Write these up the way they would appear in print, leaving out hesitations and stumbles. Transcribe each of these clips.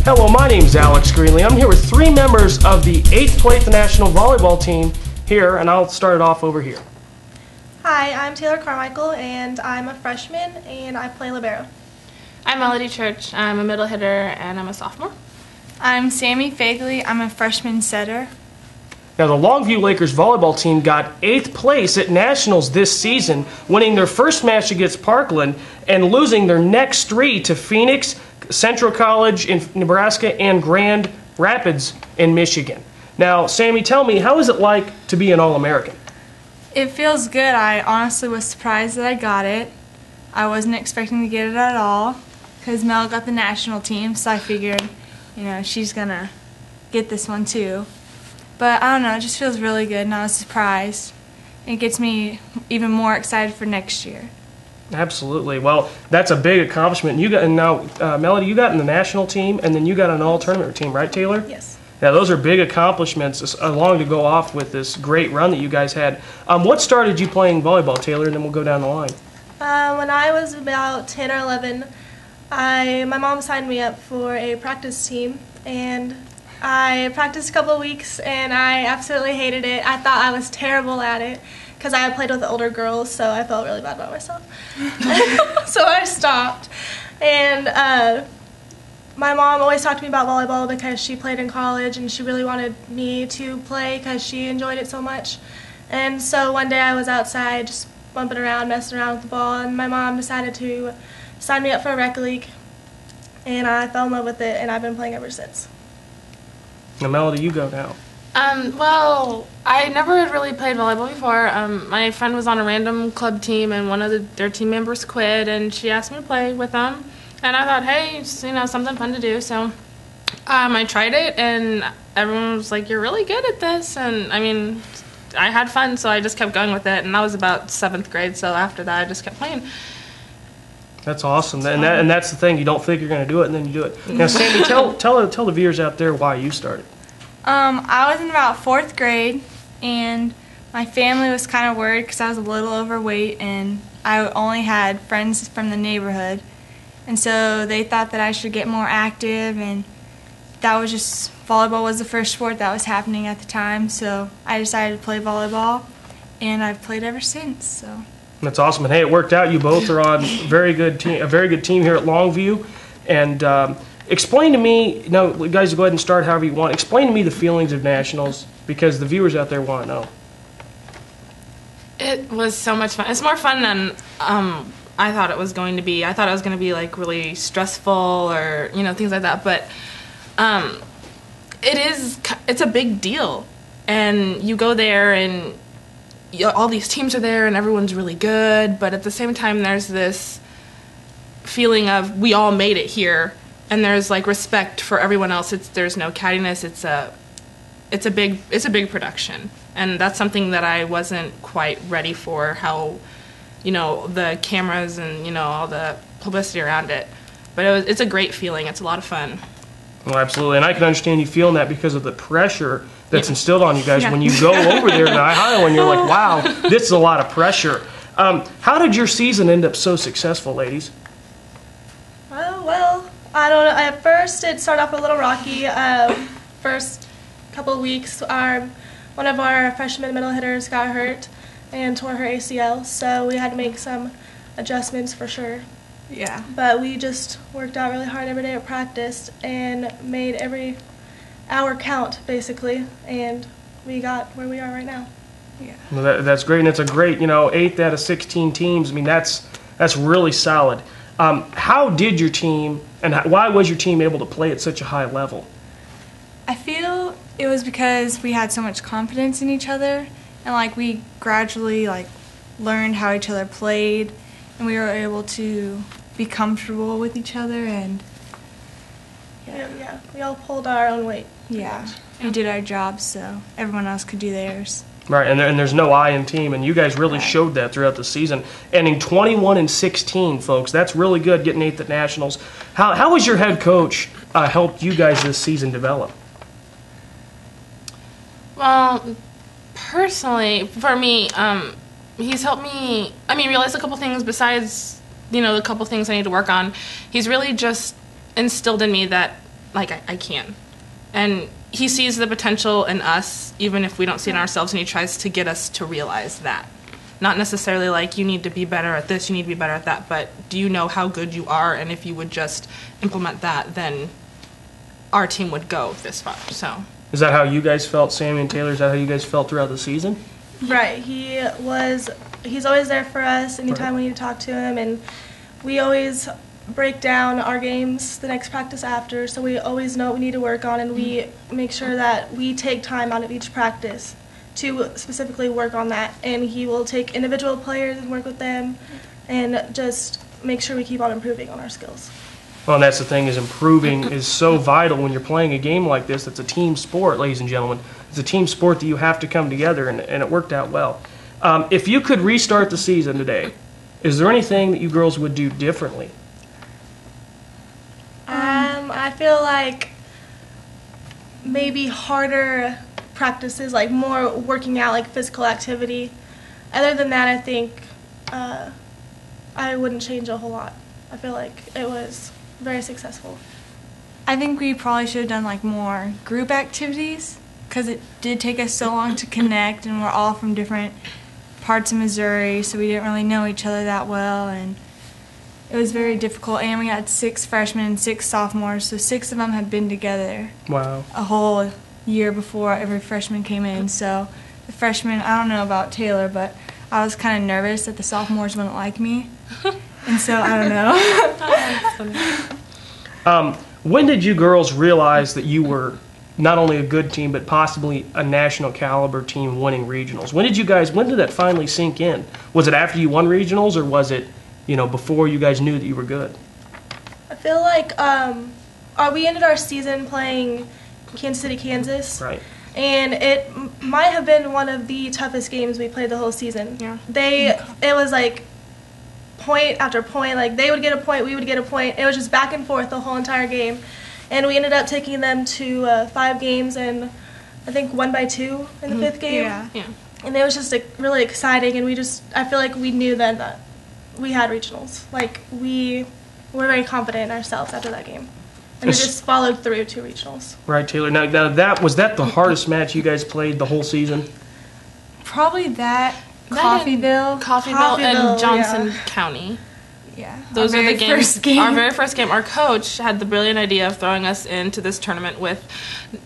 Hello, my name's Alex Greenlee. I'm here with three members of the 8th place National Volleyball team here, and I'll start it off over here. Hi, I'm Taylor Carmichael, and I'm a freshman, and I play libero. I'm Mel Church. I'm a middle hitter, and I'm a sophomore. I'm Sammi Phegley. I'm a freshman setter. Now, the Longview Lakers volleyball team got 8th place at Nationals this season, winning their first match against Parkland and losing their next three to Phoenix, Central College in Nebraska, and Grand Rapids in Michigan. Now, Sammi, tell me, how is it like to be an All-American? It feels good. I honestly was surprised that I got it. I wasn't expecting to get it at all because Mel got the national team, so I figured, she's going to get this one too. But I don't know, it just feels really good, and I was surprised. It gets me even more excited for next year. Absolutely. Well, that's a big accomplishment. Now, Melody, you got in the national team, and then you got an all-tournament team, right, Taylor? Yes. Yeah, those are big accomplishments along to go off with this great run that you guys had. What started you playing volleyball, Taylor, and then we'll go down the line? When I was about 10 or 11, my mom signed me up for a practice team, and I practiced a couple of weeks, and I absolutely hated it. I thought I was terrible at it because I had played with the older girls, so I felt really bad about myself. So I stopped. And my mom always talked to me about volleyball because she played in college, and she really wanted me to play because she enjoyed it so much. And so one day I was outside just bumping around, messing around with the ball, and my mom decided to sign me up for a rec league. And I fell in love with it, and I've been playing ever since. Now, Melody, you go now. Well, I never had really played volleyball before. My friend was on a random club team, and one of their team members quit, and she asked me to play with them. And I thought, hey, it's, something fun to do. So I tried it, and everyone was like, you're really good at this. And, I had fun, so I just kept going with it. And that was about 7th grade, so after that I just kept playing. That's awesome. And that's the thing. You don't think you're going to do it, and then you do it. Now, Sammi, tell the viewers out there why you started. I was in about 4th grade, and my family was kind of worried because I was a little overweight, and I only had friends from the neighborhood. And so they thought that I should get more active, and volleyball was the first sport that was happening at the time, so I decided to play volleyball, and I've played ever since. So that's awesome. And hey, it worked out. You both are on a very good team here at Longview. And explain to me, you guys, go ahead and start however you want. Explain to me the feelings of nationals, because the viewers out there want to know. It was so much fun. It's more fun than I thought it was going to be. I thought it was going to be like really stressful or things like that. But it's a big deal, and you go there and all these teams are there and everyone's really good. But at the same time, there's this feeling of we all made it here. And there's like respect for everyone else. There's no cattiness. It's a big production, and that's something that I wasn't quite ready for. How, the cameras and all the publicity around it, but it's a great feeling. It's a lot of fun. Well, absolutely, and I can understand you feeling that because of the pressure that's instilled on you guys when you go over there to Ohio, and you're like, wow, this is a lot of pressure. How did your season end up so successful, ladies? Well, I don't know. At first, it started off a little rocky. First couple of weeks, one of our freshman middle hitters got hurt and tore her ACL, so we had to make some adjustments for sure. Yeah. But we just worked out really hard every day at practice and made every hour count, basically, and we got where we are right now. Yeah. Well, that's great, and it's a great, 8th out of 16 teams. That's really solid. How did your team, and why was your team able to play at such a high level? I feel it was because we had so much confidence in each other, and we gradually learned how each other played, and we were able to be comfortable with each other, and yeah, we all pulled our own weight. Yeah, we did our jobs so everyone else could do theirs. Right, and there's no I in team, and you guys really showed that throughout the season. Ending 21-16, folks, that's really good, getting 8th at Nationals. How has your head coach helped you guys this season develop? Well, personally, for me, he's helped me, realize a couple things besides, the couple things I need to work on. He's really just instilled in me that like, I can. And he sees the potential in us, even if we don't see it in ourselves, and he tries to get us to realize that. Not necessarily like, you need to be better at this, you need to be better at that, but do you know how good you are? And if you would just implement that, then our team would go this far. So, is that how you guys felt, Sammy and Taylor? Is that how you guys felt throughout the season? Right. He's always there for us anytime we need to talk to him, and we always break down our games the next practice after, so we always know what we need to work on, and we make sure that we take time out of each practice to specifically work on that. And he will take individual players and work with them and just make sure we keep on improving on our skills. Well, and that's the thing, is improving is so vital when you're playing a game like this. It's a team sport, ladies and gentlemen. It's a team sport that you have to come together, and it worked out well. If you could restart the season today, is there anything that you girls would do differently? I feel like maybe harder practices, like more working out, like physical activity. Other than that, I think I wouldn't change a whole lot. I feel like it was very successful. I think we probably should have done like more group activities, because it did take us so long to connect, and we're all from different parts of Missouri, so we didn't really know each other that well, and it was very difficult. And we had 6 freshmen and 6 sophomores, so 6 of them had been together Wow. a whole year before every freshman came in. So the freshmen, I don't know about Taylor, but I was kind of nervous that the sophomores wouldn't like me, and so I don't know. When did you girls realize that you were not only a good team, but possibly a national caliber team winning regionals? When did that finally sink in? Was it after you won regionals, or was it, before you guys knew that you were good? I feel like we ended our season playing Kansas City, Kansas. Right. And it might have been one of the toughest games we played the whole season. Yeah. It was like point after point. Like, they would get a point, we would get a point. It was just back and forth the whole entire game. And we ended up taking them to 5 games, and I think 1 by 2 in the 5th game. Yeah. yeah. And it was just really exciting, and I feel like we knew then that we had regionals. Like, we were very confident in ourselves after that game. And we just followed through to regionals. Right, Taylor. Now was that the hardest match you guys played the whole season? Probably that, Coffeyville. Coffeyville and Johnson County. Yeah. Those are the games. Game. Our very first game. Our coach had the brilliant idea of throwing us into this tournament with,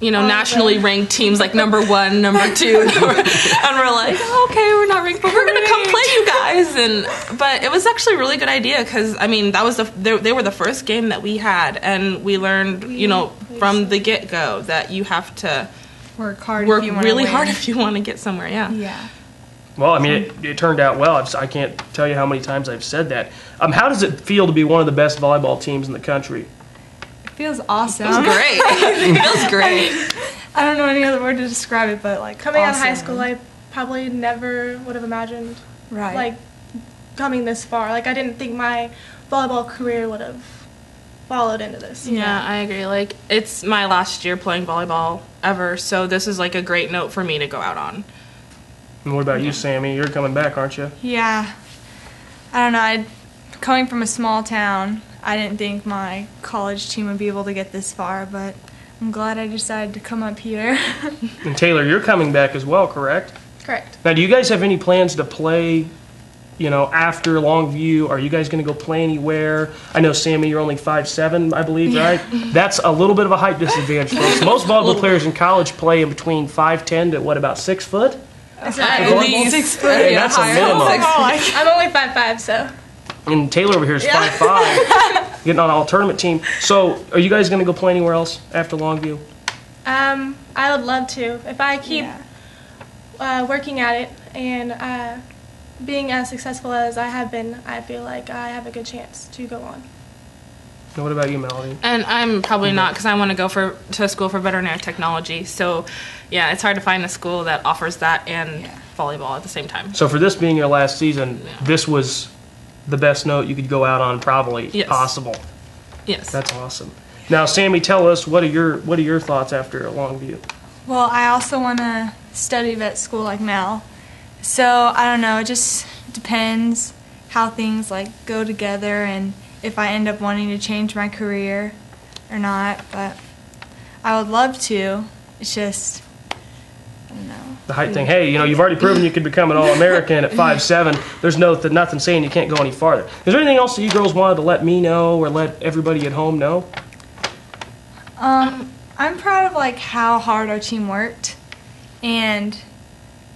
nationally ranked teams like number 1, number 2, and we're like, okay, we're not ranked, but we're gonna come play you guys. But it was actually a really good idea, because that was they were the first game that we had, and we learned, from the get go that you have to work hard. Work if you really win. hard if you want to get somewhere. Yeah. Yeah. Well, it turned out well. I can't tell you how many times I've said that. How does it feel to be one of the best volleyball teams in the country? It feels awesome. It feels great. It feels great. I don't know any other word to describe it, but like Coming out of awesome. high school, I probably never would have imagined Right. coming this far. Like, I didn't think my volleyball career would have followed into this. Yeah, I agree. Like, it's my last year playing volleyball ever, so this is like a great note for me to go out on. And what about you, Sammy? You're coming back, aren't you? Yeah. I don't know. Coming from a small town, I didn't think my college team would be able to get this far, but I'm glad I decided to come up here. And Taylor, you're coming back as well, correct? Correct. Now, do you guys have any plans to play, after Longview? Are you guys going to go play anywhere? I know, Sammy, you're only 5'7", I believe, right? That's a little bit of a height disadvantage, folks. Most volleyball players in college play in between 5'10" to, about 6 foot? At least 6 foot. Hey, that's a minimum. I'm only 5'5", so. And Taylor over here is 5'5", getting on an all-tournament team. So, are you guys going to go play anywhere else after Longview? I would love to. If I keep working at it and being as successful as I have been, I feel like I have a good chance to go on. Now, what about you, Melody? And I'm probably not, because I want to go to school for veterinary technology. So, yeah, it's hard to find a school that offers that and volleyball at the same time. So, for this being your last season, this was the best note you could go out on, probably possible. Yes. That's awesome. Now, Sammy, tell us, what are your thoughts after Longview? Well, I also want to study vet school like Mel. So, I don't know, it just depends how things go together and if I end up wanting to change my career or not, but I would love to. It's just, I don't know. The height thing. Hey, you've already proven you could become an All-American at 5'7". There's nothing saying you can't go any farther. Is there anything else that you girls wanted to let me know or let everybody at home know? I'm proud of how hard our team worked, and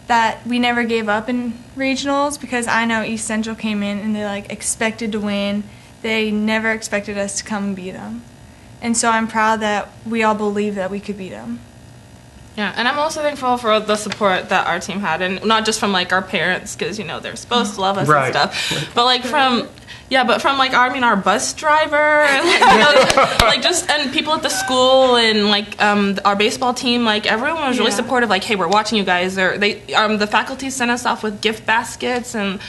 that we never gave up in regionals, because I know East Central came in and they expected to win. They never expected us to come and beat them, and so I'm proud that we all believed that we could beat them. Yeah, and I'm also thankful for the support that our team had, and not just from our parents, because they're supposed to love us and stuff, but from our bus driver, and and people at the school, and our baseball team, everyone was really supportive. Hey, we're watching you guys. The faculty sent us off with gift baskets, and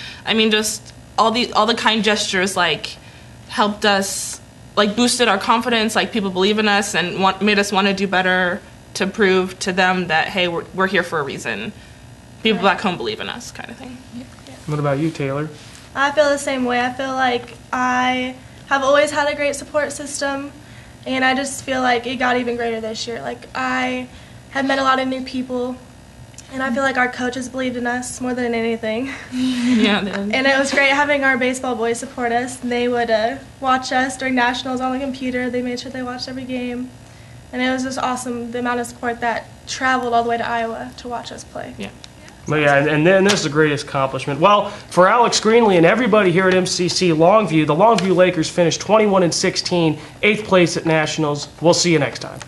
just all the kind gestures helped us, boosted our confidence. People believe in us and made us want to do better, to prove to them that, hey, we're here for a reason. People back home believe in us, kind of thing. Yeah. What about you, Taylor? I feel the same way. I feel like I have always had a great support system, and I just feel like it got even greater this year. I have met a lot of new people, and I feel like our coaches believed in us more than anything. Yeah, they did. And it was great having our baseball boys support us. And they would watch us during nationals on the computer. They made sure they watched every game. And it was just awesome, the amount of support that traveled all the way to Iowa to watch us play. Yeah. Well, yeah, and then this is the greatest accomplishment. Well, for Alex Greenlee and everybody here at MCC Longview, the Longview Lakers finished 21-16, 8th place at Nationals. We'll see you next time.